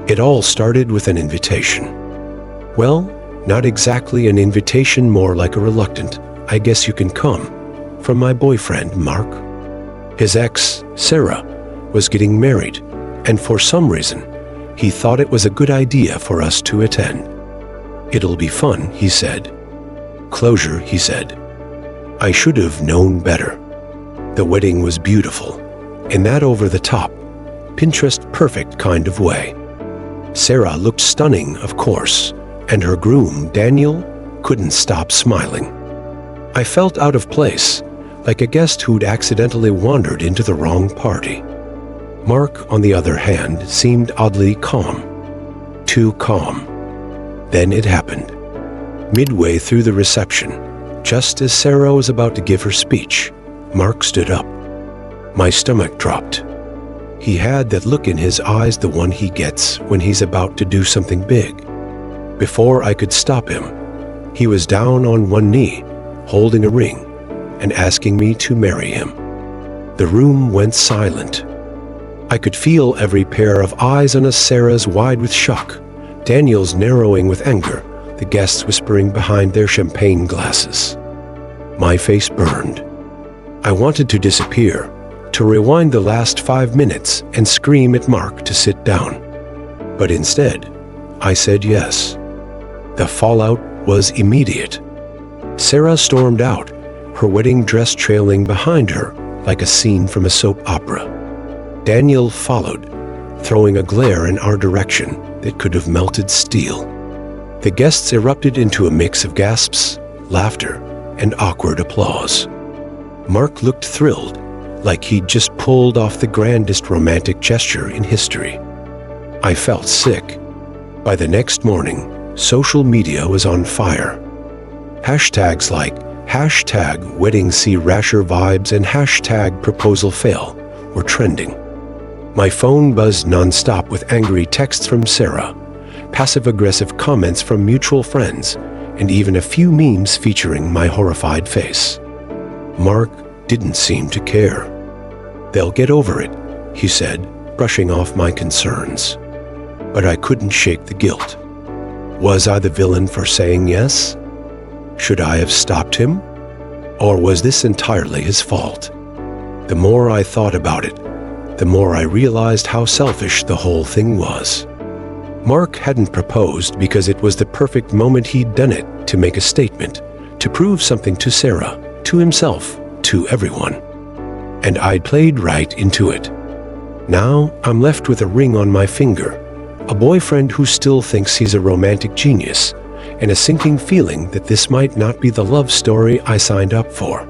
It all started with an invitation. Well, not exactly an invitation, more like a reluctant, "I guess you can come," from my boyfriend, Mark. His ex, Sarah, was getting married, and for some reason, he thought it was a good idea for us to attend. "It'll be fun," he said. "Closure," he said. I should have known better. The wedding was beautiful, in that over-the-top, Pinterest-perfect kind of way. Sarah looked stunning, of course, and her groom, Daniel, couldn't stop smiling. I felt out of place, like a guest who'd accidentally wandered into the wrong party. Mark, on the other hand, seemed oddly calm. Too calm. Then it happened. Midway through the reception, just as Sarah was about to give her speech, Mark stood up. My stomach dropped. He had that look in his eyes, the one he gets when he's about to do something big. Before I could stop him, he was down on one knee, holding a ring, and asking me to marry him. The room went silent. I could feel every pair of eyes on us, Sarah's wide with shock, Daniel's narrowing with anger, the guests whispering behind their champagne glasses. My face burned. I wanted to disappear, to rewind the last 5 minutes and scream at Mark to sit down. But instead, I said yes. The fallout was immediate. Sarah stormed out, her wedding dress trailing behind her like a scene from a soap opera. Daniel followed, throwing a glare in our direction that could have melted steel. The guests erupted into a mix of gasps, laughter, and awkward applause. Mark looked thrilled, like he'd just pulled off the grandest romantic gesture in history. I felt sick. By the next morning, social media was on fire. Hashtags like #WeddingCrasherVibes and #ProposalFail were trending. My phone buzzed nonstop with angry texts from Sarah, passive-aggressive comments from mutual friends, and even a few memes featuring my horrified face. Mark didn't seem to care. "They'll get over it," he said, brushing off my concerns. But I couldn't shake the guilt. Was I the villain for saying yes? Should I have stopped him? Or was this entirely his fault? The more I thought about it, the more I realized how selfish the whole thing was. Mark hadn't proposed because it was the perfect moment. He'd done it to make a statement, to prove something to Sarah, to himself, to everyone. And I'd played right into it. Now I'm left with a ring on my finger, a boyfriend who still thinks he's a romantic genius, and a sinking feeling that this might not be the love story I signed up for.